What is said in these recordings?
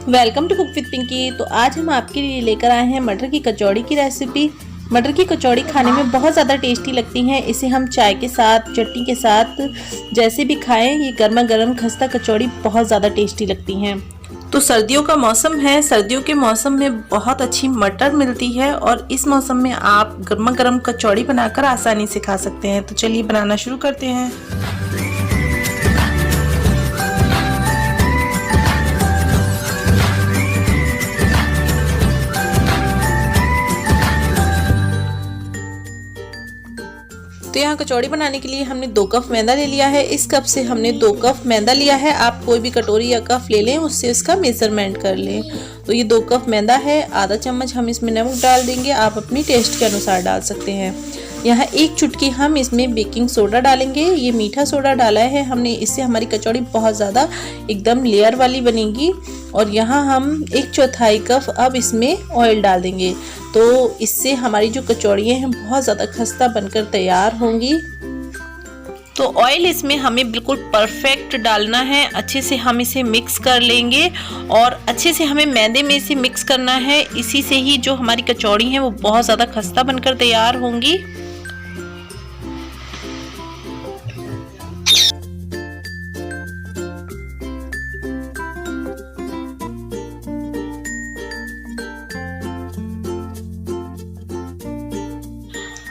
Welcome to cook with Pinky. तो आज हम आपके लिए लेकर आए हैं मटर की कचौड़ी की रेसिपी। मटर की कचौड़ी खाने में बहुत ज़्यादा टेस्टी लगती हैं। इसे हम चाय के साथ, चटनी के साथ जैसे भी खाएं, ये गर्मा गर्म खस्ता कचौड़ी बहुत ज़्यादा टेस्टी लगती हैं। तो सर्दियों का मौसम है, सर्दियों के मौसम में बहुत अच्छी मटर मिलती है और इस मौसम में आप गर्मा गर्म कचौड़ी बनाकर आसानी से खा सकते हैं। तो चलिए बनाना शुरू करते हैं। तो यहाँ कचौड़ी बनाने के लिए हमने 2 कप मैदा ले लिया है। इस कप से हमने 2 कप मैदा लिया है। आप कोई भी कटोरी या कप ले लें, उससे इसका मेजरमेंट कर लें। तो ये 2 कप मैदा है। आधा चम्मच हम इसमें नमक डाल देंगे, आप अपनी टेस्ट के अनुसार डाल सकते हैं। यहाँ 1 चुटकी हम इसमें बेकिंग सोडा डालेंगे। ये मीठा सोडा डाला है हमने, इससे हमारी कचौड़ी बहुत ज़्यादा एकदम लेयर वाली बनेगी। और यहाँ हम 1/4 कप अब इसमें ऑयल डाल देंगे, तो इससे हमारी जो कचौड़ियाँ हैं बहुत ज़्यादा खस्ता बनकर तैयार होंगी। तो ऑयल इसमें हमें बिल्कुल परफेक्ट डालना है। अच्छे से हम इसे मिक्स कर लेंगे और अच्छे से हमें मैदे में इसे मिक्स करना है। इसी से ही जो हमारी कचौड़ी हैं वो बहुत ज़्यादा खस्ता बनकर तैयार होंगी।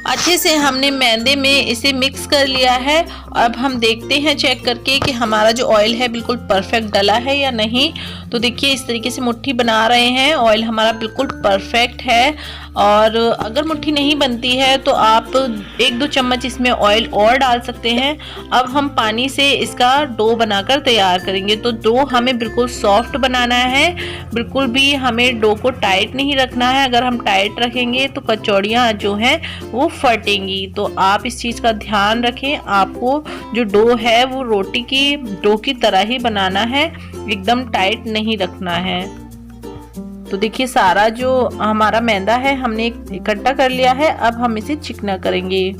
अच्छे से हमने मैदे में इसे मिक्स कर लिया है। अब हम देखते हैं चेक करके कि हमारा जो ऑयल है बिल्कुल परफेक्ट डला है या नहीं। तो देखिए इस तरीके से मुट्ठी बना रहे हैं, ऑयल हमारा बिल्कुल परफेक्ट है। और अगर मुट्ठी नहीं बनती है तो आप 1-2 चम्मच इसमें ऑयल और डाल सकते हैं। अब हम पानी से इसका डो बनाकर तैयार करेंगे। तो डो हमें बिल्कुल सॉफ्ट बनाना है, बिल्कुल भी हमें डो को टाइट नहीं रखना है। अगर हम टाइट रखेंगे तो कचौड़ियाँ जो हैं वो फटेंगी। तो आप इस चीज़ का ध्यान रखें। आपको जो डो है वो रोटी की डो की तरह ही बनाना है, एकदम टाइट नहीं रखना है। तो देखिए सारा जो हमारा मैदा है हमने इकट्ठा कर लिया है। अब हम इसे चिकना करेंगे।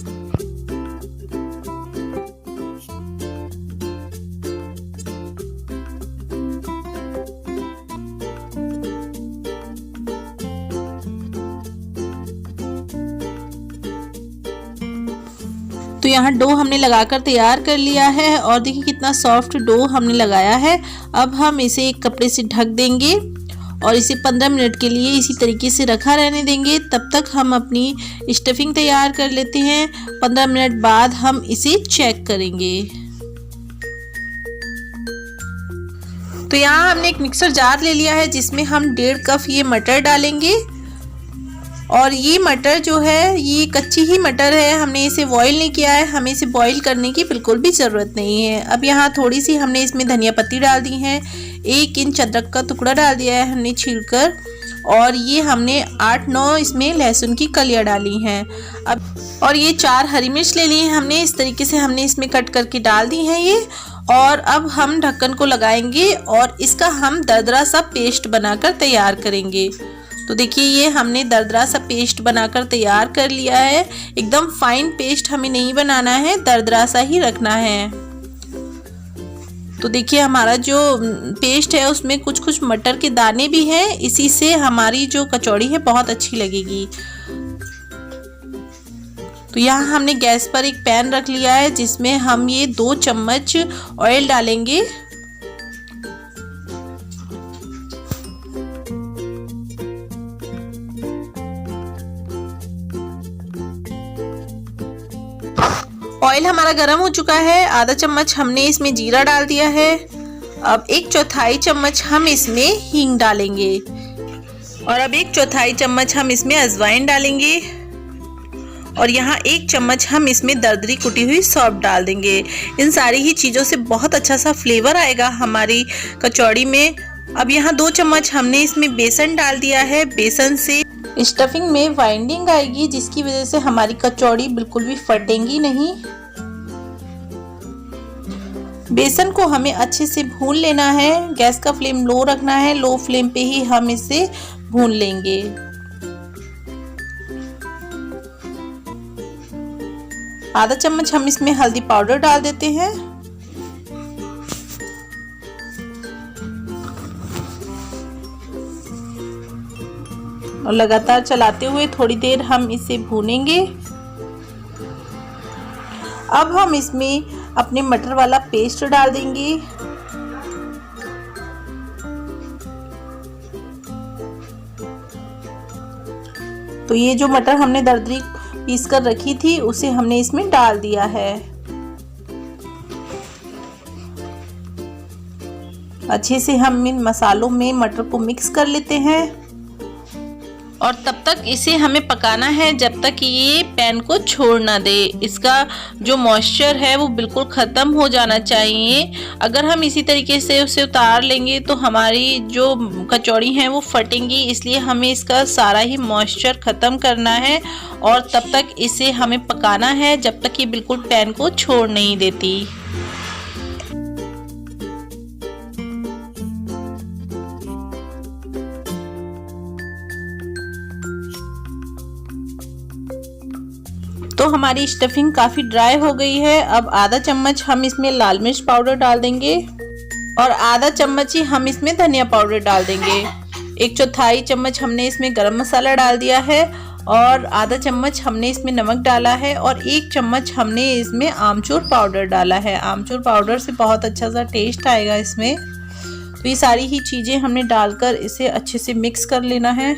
तो यहाँ डो हमने लगाकर तैयार कर लिया है और देखिए कितना सॉफ्ट डो हमने लगाया है। अब हम इसे एक कपड़े से ढक देंगे और इसे 15 मिनट के लिए इसी तरीके से रखा रहने देंगे। तब तक हम अपनी स्टफिंग तैयार कर लेते हैं। 15 मिनट बाद हम इसे चेक करेंगे। तो यहाँ हमने एक मिक्सर जार ले लिया है जिसमें हम 1.5 कप ये मटर डालेंगे। और ये मटर जो है ये कच्ची ही मटर है, हमने इसे बॉईल नहीं किया है, हमें इसे बॉईल करने की बिल्कुल भी ज़रूरत नहीं है। अब यहाँ थोड़ी सी हमने इसमें धनिया पत्ती डाल दी है। 1 इंच अदरक का टुकड़ा डाल दिया है हमने छीलकर। और ये हमने 8-9 इसमें लहसुन की कलियाँ डाली हैं। अब और ये 4 हरी मिर्च ले ली हैं हमने, इस तरीके से हमने इसमें कट करके डाल दी हैं ये। और अब हम ढक्कन को लगाएंगे और इसका हम दरदरा सा पेस्ट बनाकर तैयार करेंगे। तो देखिए ये हमने दरदरा सा पेस्ट बनाकर तैयार कर लिया है। एकदम फाइन पेस्ट हमें नहीं बनाना है, दरदरा सा ही रखना है। तो देखिए हमारा जो पेस्ट है उसमें कुछ कुछ मटर के दाने भी हैं, इसी से हमारी जो कचौड़ी है बहुत अच्छी लगेगी। तो यहाँ हमने गैस पर एक पैन रख लिया है जिसमें हम ये 2 चम्मच ऑयल डालेंगे। ऑयल हमारा गर्म हो चुका है। आधा चम्मच हमने इसमें जीरा डाल दिया है। अब 1/4 चम्मच हम इसमें हींग डालेंगे और अब 1/4 चम्मच हम इसमें अजवाइन डालेंगे। और यहाँ 1 चम्मच हम इसमें दरदरी कुटी हुई सौंफ डाल देंगे। इन सारी ही चीज़ों से बहुत अच्छा सा फ्लेवर आएगा हमारी कचौड़ी में। अब यहाँ 2 चम्मच हमने इसमें बेसन डाल दिया है। बेसन से स्टफिंग में बाइंडिंग आएगी जिसकी वजह से हमारी कचौड़ी बिल्कुल भी फटेंगी नहीं। बेसन को हमें अच्छे से भून लेना है। गैस का फ्लेम लो रखना है, लो फ्लेम पे ही हम इसे भून लेंगे। आधा चम्मच हम इसमें हल्दी पाउडर डाल देते हैं। और लगातार चलाते हुए थोड़ी देर हम इसे भूनेंगे। अब हम इसमें अपने मटर वाला पेस्ट डाल देंगे। तो ये जो मटर हमने दरदरी पीस कर रखी थी उसे हमने इसमें डाल दिया है। अच्छे से हम इन मसालों में मटर को मिक्स कर लेते हैं और तब तक इसे हमें पकाना है जब तक ये पैन को छोड़ ना दे। इसका जो मॉइस्चर है वो बिल्कुल ख़त्म हो जाना चाहिए। अगर हम इसी तरीके से उसे उतार लेंगे तो हमारी जो कचौड़ी हैं वो फटेंगी, इसलिए हमें इसका सारा ही मॉइस्चर ख़त्म करना है और तब तक इसे हमें पकाना है जब तक ये बिल्कुल पैन को छोड़ नहीं देती। तो हमारी स्टफिंग काफ़ी ड्राई हो गई है। अब आधा चम्मच हम इसमें लाल मिर्च पाउडर डाल देंगे और आधा चम्मच ही हम इसमें धनिया पाउडर डाल देंगे। 1/4 चम्मच हमने इसमें गरम मसाला डाल दिया है और आधा चम्मच हमने इसमें नमक डाला है और 1 चम्मच हमने इसमें आमचूर पाउडर डाला है। आमचूर पाउडर से बहुत अच्छा सा टेस्ट आएगा इसमें। तो ये सारी ही चीज़ें हमने डालकर इसे अच्छे से मिक्स कर लेना है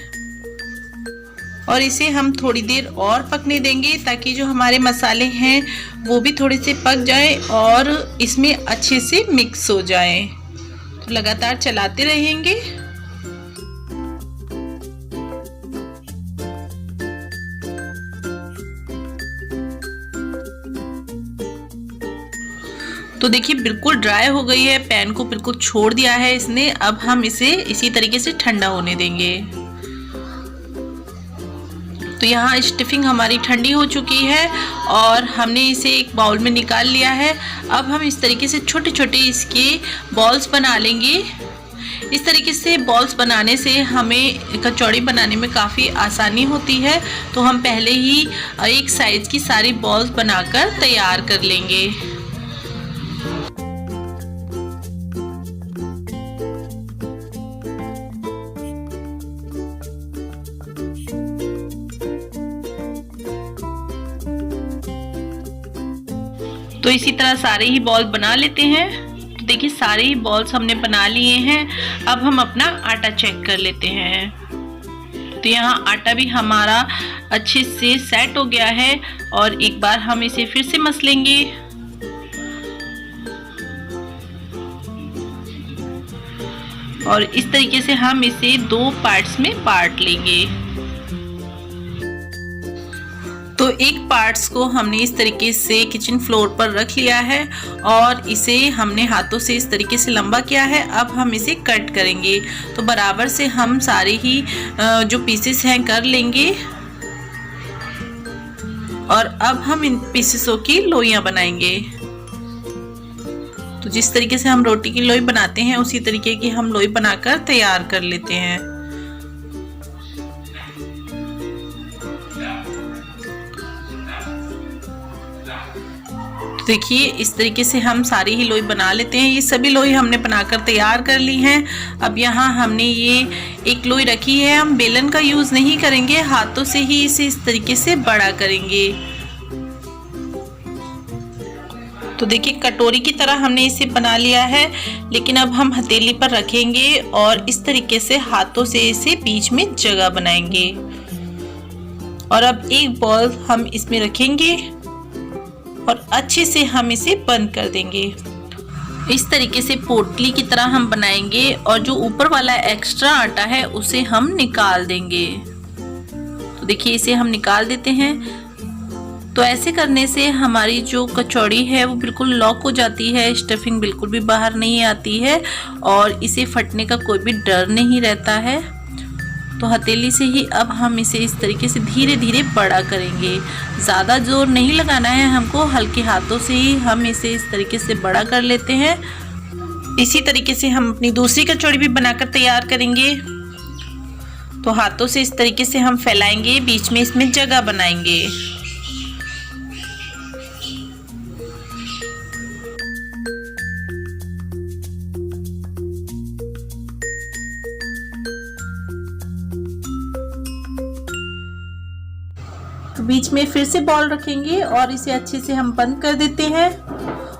और इसे हम थोड़ी देर और पकने देंगे ताकि जो हमारे मसाले हैं वो भी थोड़े से पक जाए और इसमें अच्छे से मिक्स हो जाए। तो लगातार चलाते रहेंगे। तो देखिए बिल्कुल ड्राई हो गई है, पैन को बिल्कुल छोड़ दिया है इसने। अब हम इसे इसी तरीके से ठंडा होने देंगे। तो यहाँ स्टफिंग हमारी ठंडी हो चुकी है और हमने इसे एक बाउल में निकाल लिया है। अब हम इस तरीके से छोटे छोटे इसके बॉल्स बना लेंगे। इस तरीके से बॉल्स बनाने से हमें कचौड़ी बनाने में काफ़ी आसानी होती है। तो हम पहले ही एक साइज़ की सारी बॉल्स बनाकर तैयार कर लेंगे। तो इसी तरह सारे ही बॉल बना लेते हैं। तो देखिए सारे ही बॉल्स हमने बना लिए हैं। अब हम अपना आटा चेक कर लेते हैं। तो यहाँ आटा भी हमारा अच्छे से सेट हो गया है और एक बार हम इसे फिर से मस लेंगे। और इस तरीके से हम इसे 2 पार्ट्स में बांट लेंगे। तो एक पार्ट्स को हमने इस तरीके से किचन फ्लोर पर रख लिया है और इसे हमने हाथों से इस तरीके से लंबा किया है। अब हम इसे कट करेंगे। तो बराबर से हम सारे ही जो पीसेस हैं कर लेंगे और अब हम इन पीसेसों की लोइयां बनाएंगे। तो जिस तरीके से हम रोटी की लोई बनाते हैं उसी तरीके की हम लोई बनाकर तैयार कर लेते हैं। देखिए इस तरीके से हम सारी ही लोई बना लेते हैं। ये सभी लोई हमने बनाकर तैयार कर ली हैं। अब यहाँ हमने ये एक लोई रखी है। हम बेलन का यूज़ नहीं करेंगे, हाथों से ही इसे इस तरीके से बड़ा करेंगे। तो देखिए कटोरी की तरह हमने इसे बना लिया है, लेकिन अब हम हथेली पर रखेंगे और इस तरीके से हाथों से इसे बीच में जगह बनाएंगे। और अब एक बॉल हम इसमें रखेंगे और अच्छे से हम इसे बंद कर देंगे। इस तरीके से पोटली की तरह हम बनाएंगे और जो ऊपर वाला एक्स्ट्रा आटा है उसे हम निकाल देंगे। तो देखिए इसे हम निकाल देते हैं। तो ऐसे करने से हमारी जो कचौड़ी है वो बिल्कुल लॉक हो जाती है, स्टफिंग बिल्कुल भी बाहर नहीं आती है और इसे फटने का कोई भी डर नहीं रहता है। तो हथेली से ही अब हम इसे इस तरीके से धीरे धीरे बड़ा करेंगे। ज़्यादा जोर नहीं लगाना है हमको, हल्के हाथों से ही हम इसे इस तरीके से बड़ा कर लेते हैं। इसी तरीके से हम अपनी दूसरी कचौड़ी भी बनाकर तैयार करेंगे। तो हाथों से इस तरीके से हम फैलाएंगे, बीच में इसमें जगह बनाएंगे। बीच में फिर से बॉल रखेंगे और इसे अच्छे से हम बंद कर देते हैं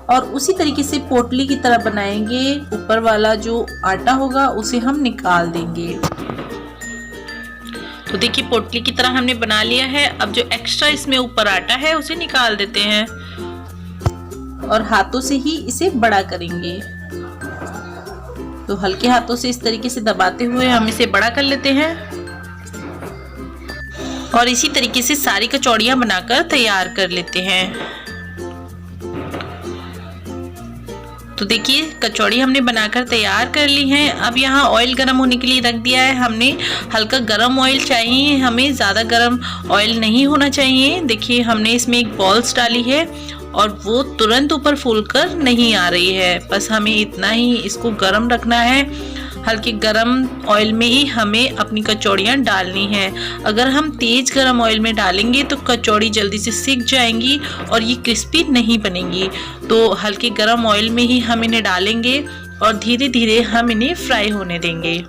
और उसी तरीके से पोटली की तरह बनाएंगे। ऊपर वाला जो आटा होगा उसे हम निकाल देंगे। तो देखिए पोटली की तरह हमने बना लिया है। अब जो एक्स्ट्रा इसमें ऊपर आटा है उसे निकाल देते हैं और हाथों से ही इसे बड़ा करेंगे। तो हल्के हाथों से इस तरीके से दबाते हुए हम इसे बड़ा कर लेते हैं और इसी तरीके से सारी कचौड़ियां बनाकर तैयार कर लेते हैं। तो देखिए कचौड़ी हमने बनाकर तैयार कर ली है। अब यहाँ ऑयल गरम होने के लिए रख दिया है हमने। हल्का गरम ऑयल चाहिए हमें, ज़्यादा गरम ऑयल नहीं होना चाहिए। देखिए हमने इसमें एक बॉल्स डाली है और वो तुरंत ऊपर फूलकर नहीं आ रही है। बस हमें इतना ही इसको गरम रखना है। हल्के गरम ऑयल में ही हमें अपनी कचौड़ियाँ डालनी हैं। अगर हम तेज़ गरम ऑयल में डालेंगे तो कचौड़ी जल्दी से सिक जाएंगी और ये क्रिस्पी नहीं बनेंगी। तो हल्के गरम ऑयल में ही हम इन्हें डालेंगे और धीरे धीरे हम इन्हें फ्राई होने देंगे।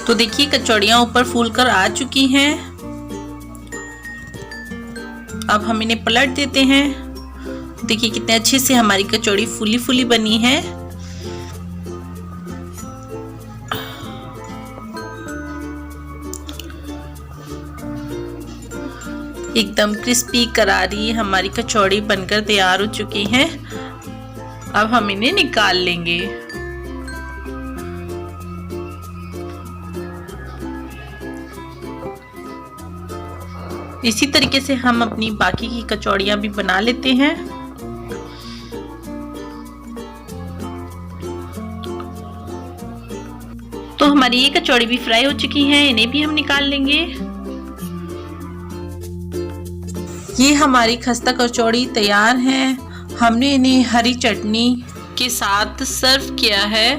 तो देखिए कचौड़ियाँ ऊपर फूलकर आ चुकी हैं। अब हम इन्हें पलट देते हैं। देखिए कितने अच्छे से हमारी कचौड़ी फूली फूली बनी है। एकदम क्रिस्पी करारी हमारी कचौड़ी बनकर तैयार हो चुकी हैं। अब हम इन्हें निकाल लेंगे। इसी तरीके से हम अपनी बाकी की कचौड़ियाँ भी बना लेते हैं। तो हमारी ये कचौड़ी भी फ्राई हो चुकी हैं, इन्हें भी हम निकाल लेंगे। ये हमारी खस्ता कचौड़ी तैयार है। हमने इन्हें हरी चटनी के साथ सर्व किया है।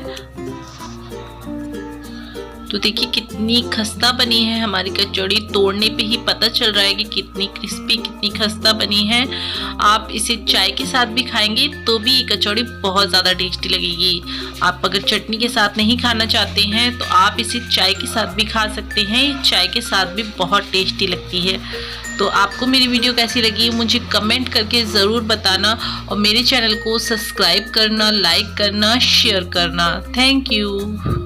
तो देखिए कितनी खस्ता बनी है हमारी कचौड़ी। तोड़ने पे ही पता चल रहा है कि कितनी क्रिस्पी कितनी खस्ता बनी है। आप इसे चाय के साथ भी खाएंगे तो भी ये कचौड़ी बहुत ज़्यादा टेस्टी लगेगी। आप अगर चटनी के साथ नहीं खाना चाहते हैं तो आप इसे चाय के साथ भी खा सकते हैं। चाय के साथ भी बहुत टेस्टी लगती है। तो आपको मेरी वीडियो कैसी लगी मुझे कमेंट करके ज़रूर बताना और मेरे चैनल को सब्सक्राइब करना, लाइक करना, शेयर करना। Thank you.